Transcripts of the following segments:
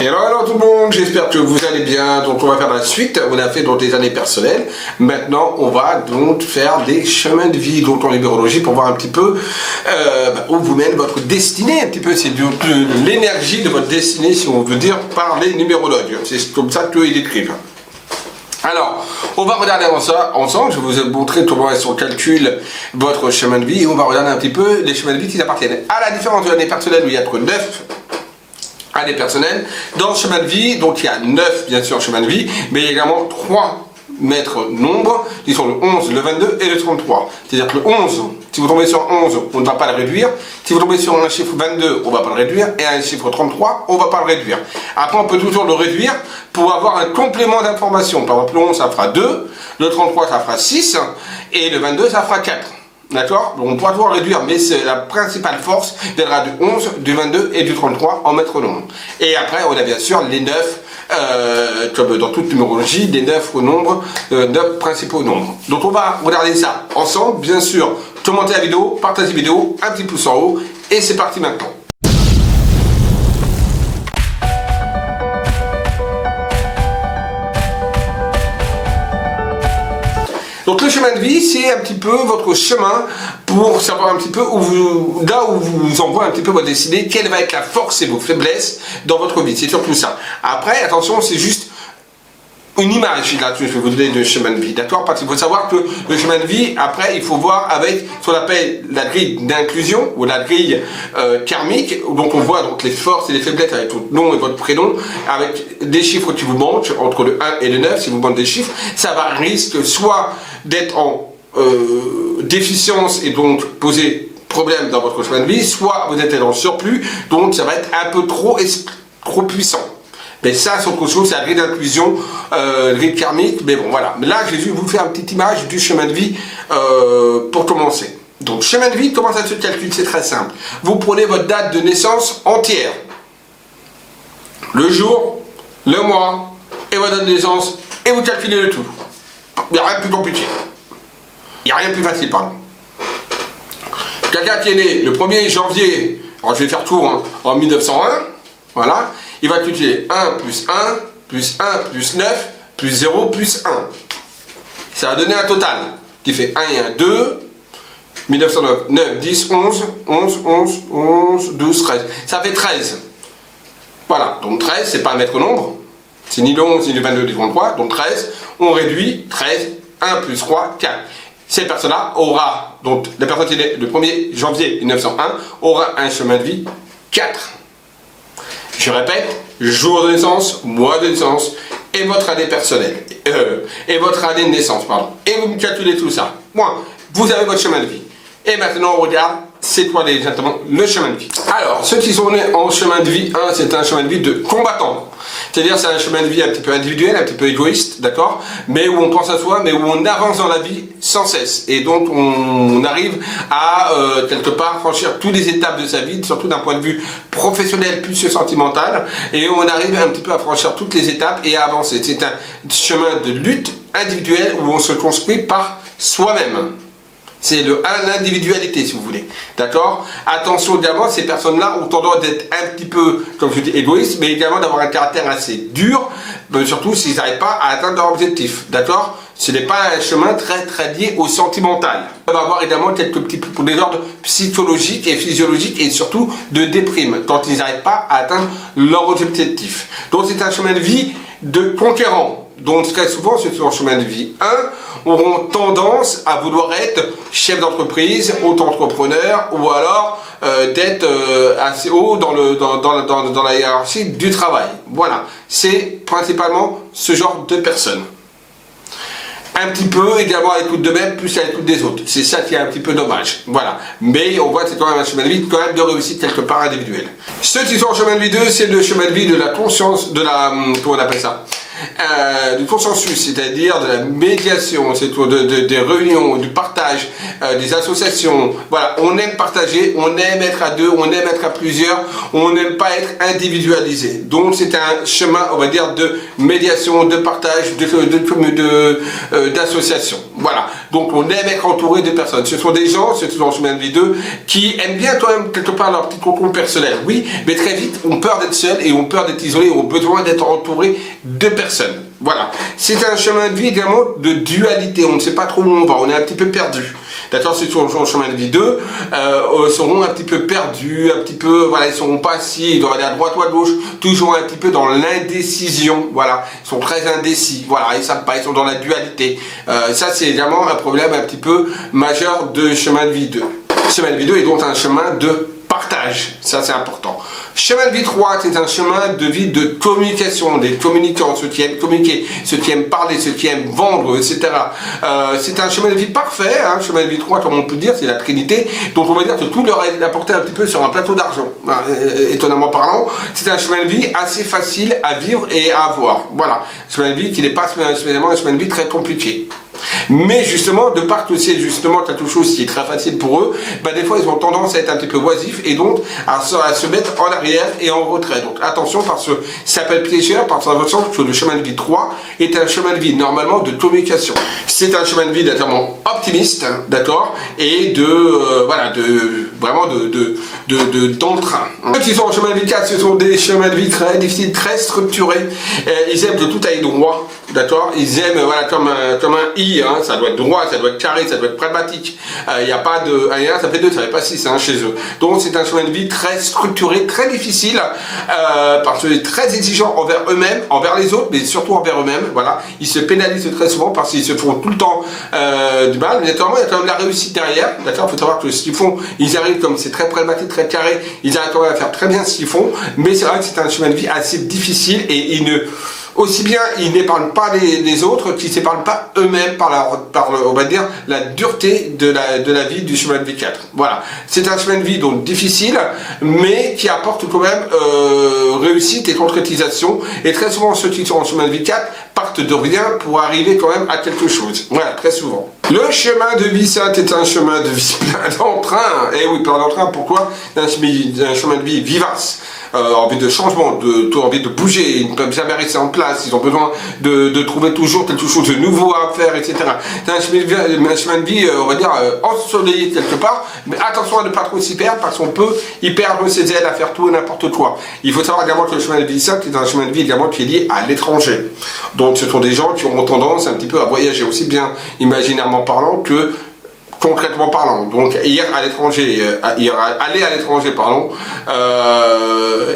Hello tout le monde, j'espère que vous allez bien. Donc on va faire la suite, on a fait donc des années personnelles. Maintenant on va donc faire des chemins de vie donc en numérologie pour voir un petit peu où vous mène votre destinée. Un petit peu c'est de l'énergie de votre destinée si on veut dire par les numérologues. C'est comme ça qu'ils décrivent. Alors, on va regarder ça ensemble, je vais vous montrer comment est-ce qu'on calcule votre chemin de vie et on va regarder un petit peu les chemins de vie qui appartiennent. À la différence de l'année personnelle où il y a que 9 années personnelles, dans le chemin de vie, donc il y a 9 bien sûr chemin de vie, mais il y a également 3 maîtres nombres, qui sont le 11, le 22 et le 33. C'est-à-dire que le 11, si vous tombez sur 11, on ne va pas le réduire. Si vous tombez sur un chiffre 22, on ne va pas le réduire. Et un chiffre 33, on ne va pas le réduire. Après, on peut toujours le réduire pour avoir un complément d'information. Par exemple, le 11, ça fera 2, le 33, ça fera 6, et le 22, ça fera 4. D'accord? Donc on pourra toujours le réduire, mais c'est la principale force viendra du 11, du 22 et du 33 en maître nombre. Et après, on a bien sûr les 9, comme dans toute numérologie, des 9 au nombre, 9 principaux nombres. Donc on va regarder ça ensemble, bien sûr. Commentez la vidéo, partagez la vidéo, un petit pouce en haut, et c'est parti maintenant. Donc le chemin de vie, c'est un petit peu votre chemin pour savoir un petit peu là où vous envoie un petit peu votre destinée, quelle va être la force et vos faiblesses dans votre vie. C'est surtout ça. Après, attention, c'est juste une image là que je vais vous donner de chemin de vie, d'accord? Parce qu'il faut savoir que le chemin de vie, après, il faut voir avec ce qu'on appelle la grille d'inclusion ou la grille karmique. Donc on voit donc les forces et les faiblesses avec votre nom et votre prénom, avec des chiffres qui vous manquent entre le 1 et le 9. Si vous manquez des chiffres, ça va risque soit d'être en déficience et donc poser problème dans votre chemin de vie, soit vous êtes en surplus, donc ça va être un peu trop puissant. Mais ça, c'est autre chose, c'est la grille d'inclusion, grille karmique, mais bon, voilà. Mais là, j'ai dû vous faire une petite image du chemin de vie pour commencer. Donc, chemin de vie, comment ça se calcule? C'est très simple. Vous prenez votre date de naissance entière. Le jour, le mois, et votre date de naissance, et vous calculez le tout. Il n'y a rien de plus compliqué. Il n'y a rien de plus facile, pardon. Quelqu'un qui est né le 1er janvier, alors je vais faire tout, hein, en 1901, voilà, il va calculer 1 plus 1 plus 1 plus 9 plus 0 plus 1. Ça va donner un total qui fait 1 et 1, 2, 1909, 9, 10, 11, 11, 11, 11, 12, 13. Ça fait 13. Voilà, donc 13, c'est pas un maître nombre. C'est ni le 11, ni le 22, ni le 33. Donc 13, on réduit 13, 1 plus 3, 4. Cette personne-là aura, donc la personne qui est née le 1er janvier 1901, aura un chemin de vie 4. Je répète, jour de naissance, mois de naissance, et votre année personnelle, et votre année de naissance, pardon. Et vous me calculez tout ça. Moi, vous avez votre chemin de vie. Et maintenant, on regarde, c'est quoi exactement le chemin de vie. Alors, ceux qui sont nés en chemin de vie 1, c'est un chemin de vie de combattant. C'est-à-dire, c'est un chemin de vie un petit peu individuel, un petit peu égoïste, d'accord? Mais où on pense à soi, mais où on avance dans la vie sans cesse. Et donc, on arrive à, quelque part, franchir toutes les étapes de sa vie, surtout d'un point de vue professionnel plus que sentimental. Et on arrive un petit peu à franchir toutes les étapes et à avancer. C'est un chemin de lutte individuelle où on se construit par soi-même. C'est l'individualité, si vous voulez. D'accord? Attention également, ces personnes-là ont tendance d'être un petit peu, comme je dis, égoïstes, mais également d'avoir un caractère assez dur, surtout s'ils n'arrivent pas à atteindre leur objectif. D'accord? Ce n'est pas un chemin très lié au sentimental. On va avoir également quelques petits pour des ordres psychologiques et physiologiques et surtout de déprime, quand ils n'arrivent pas à atteindre leur objectif. Donc c'est un chemin de vie de conquérant. Donc très souvent, ceux qui sont en chemin de vie 1 auront tendance à vouloir être chef d'entreprise, auto-entrepreneur ou alors d'être assez haut dans la hiérarchie du travail. Voilà, c'est principalement ce genre de personnes. Un petit peu également à l'écoute d'eux-mêmes, plus à l'écoute des autres. C'est ça qui est un petit peu dommage. Voilà. Mais on voit que c'est quand même un chemin de vie quand même de réussite quelque part individuel. Ceux qui sont en chemin de vie 2, c'est le chemin de vie de la conscience, de la... comment on appelle ça? Du consensus, c'est-à-dire de la médiation, c'est des réunions, du partage, des associations. Voilà, on aime partager, on aime être à deux, on aime être à plusieurs, on n'aime pas être individualisé. Donc c'est un chemin, on va dire, de médiation, de partage, d'association. Voilà, donc on aime être entouré de personnes. Ce sont des gens, ceux qui sont en chemin de vie 2, qui aiment bien quand même quelque part leur petit cocon personnel. Oui, mais très vite, ont peur d'être seuls et ont peur d'être isolés, ont besoin d'être entourés de personnes. Voilà, c'est un chemin de vie également de dualité. On ne sait pas trop où on va, on est un petit peu perdu. D'accord, ceux qui sont en chemin de vie 2 seront un petit peu perdus, un petit peu, voilà, ils ne seront pas si, ils doivent aller à droite ou à gauche, toujours un petit peu dans l'indécision, voilà, ils sont très indécis, voilà, ils ne savent pas, ils sont dans la dualité. Ça, c'est également un problème un petit peu majeur de chemin de vie 2. Chemin de vie 2 est donc un chemin de partage, ça c'est important. Chemin de vie 3, c'est un chemin de vie de communication, des communicants, ceux qui aiment communiquer, ceux qui aiment parler, ceux qui aiment vendre, etc. C'est un chemin de vie parfait, hein, chemin de vie 3, comme on peut dire, c'est la Trinité, donc on va dire que tout leur est apporté un petit peu sur un plateau d'argent, étonnamment parlant. C'est un chemin de vie assez facile à vivre et à avoir, voilà. Chemin de vie qui n'est pas spécialement un chemin de vie très compliqué. Mais justement, de part que c'est justement quelque chose qui est très facile pour eux, bah des fois ils ont tendance à être un petit peu oisifs et donc à se mettre en arrière et en retrait. Donc attention, parce que ça s'appelle piégeur, parce que le chemin de vie 3 est un chemin de vie normalement de communication. C'est un chemin de vie naturellement optimiste, d'accord, et de voilà, vraiment d'entrain. Ceux qui sont en chemin de vie 4, ce sont des chemins de vie très difficiles, très structurés. Ils aiment que tout aille droit, d'accord. Ils aiment voilà comme un I, hein, ça doit être droit, ça doit être carré, ça doit être pragmatique. Il n'y a pas de 1 et 1, ça fait 2, ça fait pas 6 hein, chez eux. Donc c'est un chemin de vie très structuré, très difficile, parce qu'ils sont très exigeants envers eux-mêmes, envers les autres, mais surtout envers eux-mêmes. Voilà, ils se pénalisent très souvent parce qu'ils se font tout le temps du mal. Mais naturellement, il y a quand même la réussite derrière. D'accord, il faut savoir que ce qu'ils font, ils arrivent comme c'est très pragmatique, très carré, ils arrivent quand même à faire très bien ce qu'ils font. Mais c'est vrai que c'est un chemin de vie assez difficile et ils ne aussi bien ils n'épargnent pas les autres qu'ils ne s'épargnent pas eux-mêmes par on va dire, la dureté de la vie du chemin de vie 4. Voilà. C'est un chemin de vie donc difficile, mais qui apporte quand même réussite et concrétisation. Et très souvent, ceux qui sont en chemin de vie 4 partent de rien pour arriver quand même à quelque chose. Voilà, très souvent. Le chemin de vie 5 est un chemin de vie plein d'entrain. Et oui, plein d'entrain, pourquoi? Un chemin de vie vivace. Envie de changement, envie de bouger, ils ne peuvent jamais rester en place, ils ont besoin de trouver toujours quelque chose de nouveau à faire, etc. C'est un chemin de vie, on va dire, ensoleillé quelque part, mais attention à ne pas trop s'y perdre, parce qu'on peut y perdre ses ailes à faire tout et n'importe quoi. Il faut savoir également que le chemin de vie 5 est un chemin de vie également qui est lié à l'étranger. Donc ce sont des gens qui auront tendance un petit peu à voyager, aussi bien imaginairement parlant que concrètement parlant. Donc aller à l'étranger, pardon,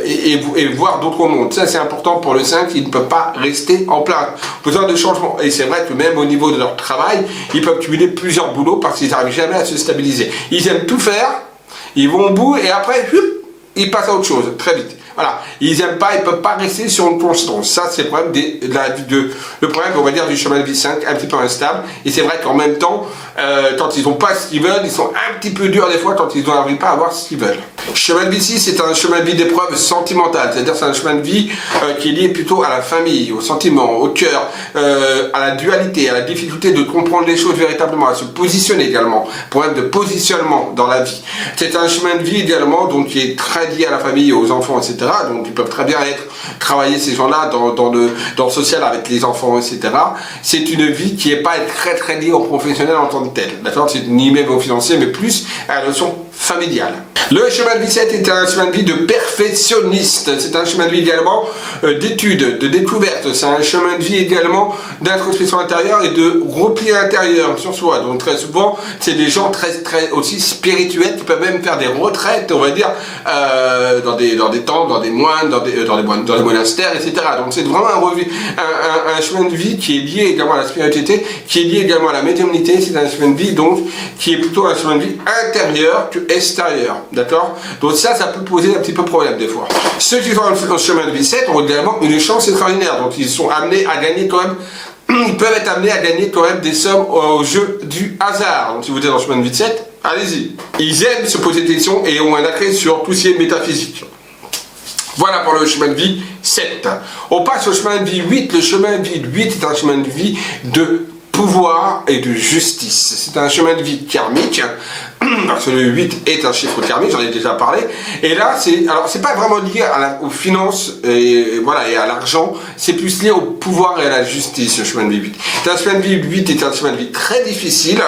et voir d'autres mondes. Ça c'est important pour le 5, ils ne peuvent pas rester en place. Besoin de changement. Et c'est vrai que même au niveau de leur travail, ils peuvent cumuler plusieurs boulots parce qu'ils n'arrivent jamais à se stabiliser. Ils aiment tout faire, ils vont au bout et après, ils passent à autre chose, très vite. Voilà, ils n'aiment pas, ils ne peuvent pas rester sur une constance. Ça, c'est le problème, le problème, on va dire, du chemin de vie 5, un petit peu instable. Et c'est vrai qu'en même temps, quand ils n'ont pas ce qu'ils veulent, ils sont un petit peu durs des fois quand ils n'arrivent pas à avoir ce qu'ils veulent. Chemin de vie 6, c'est un chemin de vie d'épreuve sentimentale. C'est-à-dire c'est un chemin de vie qui est lié plutôt à la famille, au sentiment, au cœur, à la dualité, à la difficulté de comprendre les choses véritablement, à se positionner également. Problème de positionnement dans la vie. C'est un chemin de vie également donc, qui est très lié à la famille, aux enfants, etc. Donc ils peuvent très bien travailler ces gens-là dans le social avec les enfants, etc. C'est une vie qui n'est pas très très liée au professionnel en tant que tel. D'accord, c'est ni même au financier, mais plus à la notion familiale. Le chemin de vie 7 est un chemin de vie de perfectionniste. C'est un chemin de vie également d'études, de découverte. C'est un chemin de vie également d'introspection intérieure et de repli intérieur sur soi. Donc très souvent, c'est des gens très aussi spirituels qui peuvent même faire des retraites, on va dire, dans des temples, dans des moines, dans des monastères, etc. Donc c'est vraiment un chemin de vie qui est lié également à la spiritualité, qui est lié également à la médiumnité. C'est un chemin de vie donc qui est plutôt un chemin de vie intérieur que extérieur. D'accord? Donc ça peut poser un petit peu problème des fois. Ceux qui sont dans le chemin de vie 7 ont également une chance extraordinaire. Donc ils sont amenés à gagner quand même, ils peuvent être amenés à gagner quand même des sommes au jeu du hasard. Donc si vous êtes dans le chemin de vie 7, allez-y. Ils aiment se poser des questions et ont un attrait sur tout ce qui est métaphysique. Voilà pour le chemin de vie 7. On passe au chemin de vie 8. Le chemin de vie 8 est un chemin de vie de pouvoir et de justice. C'est un chemin de vie karmique, parce que le 8 est un chiffre karmique, j'en ai déjà parlé. Et là, c'est pas vraiment lié aux finances et voilà, et à l'argent, c'est plus lié au pouvoir et à la justice, ce chemin de vie 8. C'est un chemin de vie 8 est un chemin de vie très difficile,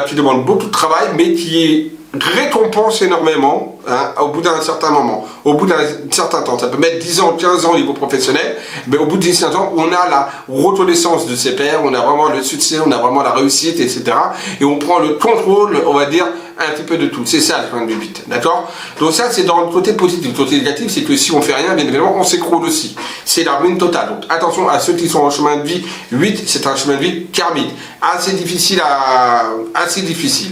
qui demande beaucoup de travail, mais qui est récompense énormément au bout d'un certain moment, au bout d'un certain temps. Ça peut mettre 10 ans, 15 ans au niveau professionnel, mais au bout de 10-15 ans, on a la reconnaissance de ses pairs, on a vraiment le succès, on a vraiment la réussite, etc. Et on prend le contrôle, on va dire, un petit peu de tout. C'est ça le chemin de vie 8, d'accord? Donc ça, c'est dans le côté positif. Le côté négatif, c'est que si on fait rien, bien évidemment, on s'écroule aussi. C'est la ruine totale. Donc attention à ceux qui sont en chemin de vie 8, c'est un chemin de vie karmique. Assez difficile,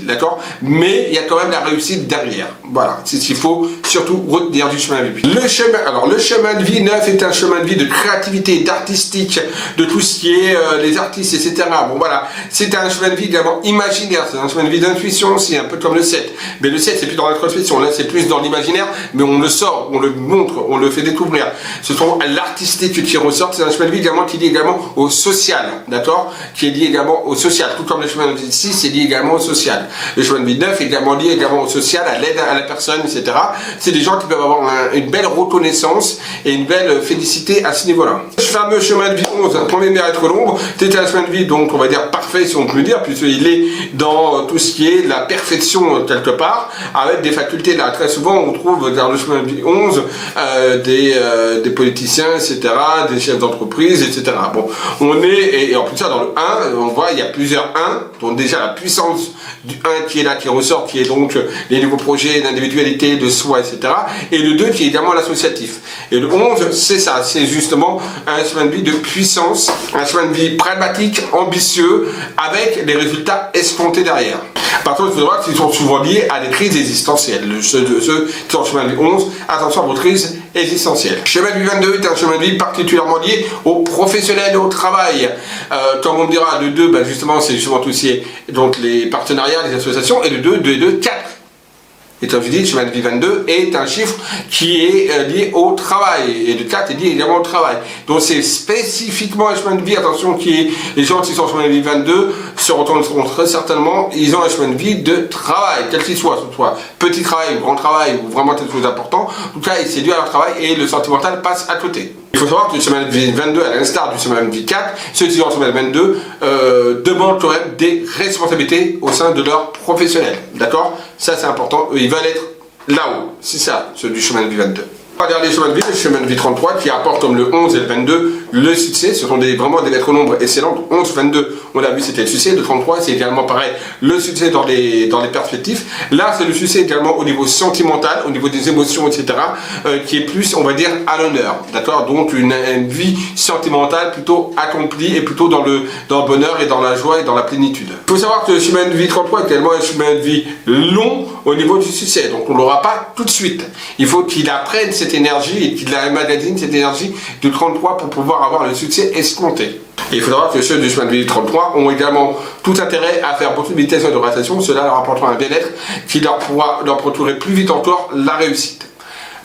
d'accord? Mais il y a quand même la réussite derrière. Voilà, c'est ce qu'il faut surtout retenir du chemin de vie. Le chemin de vie 9 est un chemin de vie de créativité, d'artistique, de tout ce qui est les artistes, etc. Bon voilà, c'est un chemin de vie également imaginaire, c'est un chemin de vie d'intuition aussi, un peu comme le 7. Mais le 7, c'est plus dans l'introspection, là c'est plus dans l'imaginaire, mais on le sort, on le montre, on le fait découvrir. Ce sont l'artistique qui ressort, c'est un chemin de vie également qui est lié également au social, d'accord? Qui est lié également au social, tout comme le chemin de vie 6 c'est lié également au social. Le chemin de vie 9 est également lié également au social, à l'aide à la personne, etc. C'est des gens qui peuvent avoir une belle reconnaissance et une belle félicité à ce niveau-là. Ce fameux chemin de vie 11, premier maître l'ombre, c'est un chemin de vie donc on va dire parfait si on peut le dire, puisqu'il est dans tout ce qui est la perfection quelque part, avec des facultés là. Très souvent on trouve dans le chemin de vie 11 des politiciens, etc., des chefs d'entreprise, etc. Bon, on est, et en plus ça dans le 1, on voit il y a plusieurs 1, donc déjà la puissance du 1 qui est là, qui ressort, qui est donc les nouveaux projets d'individualité, de soi, etc. Et le 2 qui est également l'associatif. Et le 11, c'est ça, c'est justement un chemin de vie de puissance, un chemin de vie pragmatique, ambitieux, avec les résultats escomptés derrière. Par contre, il faut voir qu'ils sont souvent liés à des crises existentielles. Ceux qui sont en chemin de vie 11, attention à vos crises existentielles. Chemin de vie 22 est un chemin de vie particulièrement lié aux professionnels et au travail. Comme on dira, le 2, justement, c'est justement tout ce qui est donc les partenariats, les associations, et le 2, 2 et 2, 4. Et comme je dis, le chemin de vie 22 est un chiffre qui est lié au travail. Et le 4 est lié également au travail. Donc c'est spécifiquement un chemin de vie, attention, qui est, les gens qui sont en chemin de vie 22 se retrouveront très certainement, ils ont un chemin de vie de travail, quel qu'il soit, soit petit travail, grand travail, ou vraiment quelque chose d'important. En tout cas, c'est dû à leur travail et le sentimental passe à côté. Il faut savoir que le chemin de vie 22, à l'instar du chemin de vie 4, ceux qui sont en chemin de 22 demandent quand même des responsabilités au sein de leur professionnel. D'accord? Ça c'est important, ils veulent être là-haut. C'est ça, ceux du chemin de vie 22. On va regarder le chemin de vie, le chemin de vie 33 qui apporte comme le 11 et le 22 le succès. Ce sont vraiment des lettres nombres excellentes. 11, 22, on l'a vu, c'était le succès. Le 33, c'est également pareil, le succès dans les perspectives. Là, c'est le succès également au niveau sentimental, au niveau des émotions, etc. Qui est plus, on va dire, à l'honneur. D'accord? Donc, une vie sentimentale plutôt accomplie et plutôt dans le bonheur et dans la joie et dans la plénitude. Il faut savoir que le chemin de vie 33 est également un chemin de vie long au niveau du succès. Donc, on ne l'aura pas tout de suite. Il faut qu'il apprenne cette énergie et qu'il emmagasine cette énergie du 33 pour pouvoir avoir le succès escompté. Et il faut savoir que ceux du chemin de vie 33 ont également tout intérêt à faire beaucoup de méditation et de relaxation. Cela leur apportera un bien-être qui leur pourra leur procurer plus vite encore la réussite.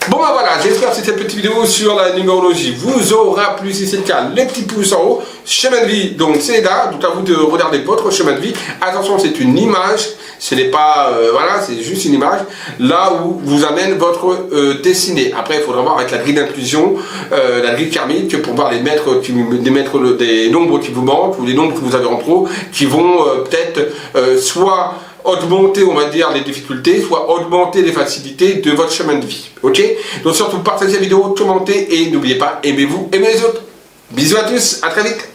Bon voilà, j'espère que cette petite vidéo sur la numérologie vous aura plu. Si c'est le cas, les petits pouces en haut. Chemin de vie, donc c'est là, donc à vous de regarder votre chemin de vie. Attention, c'est une image, ce n'est pas, voilà, c'est juste une image, là où vous amène votre destinée. Après, il faudra voir avec la grille d'inclusion, la grille karmique, pour voir les des nombres qui vous manquent, ou les nombres que vous avez en trop, qui vont peut-être soit augmenter, on va dire, les difficultés, soit augmenter les facilités de votre chemin de vie. Ok? Donc surtout, partagez la vidéo, commentez et n'oubliez pas, aimez-vous, aimez les autres. Bisous à tous, à très vite.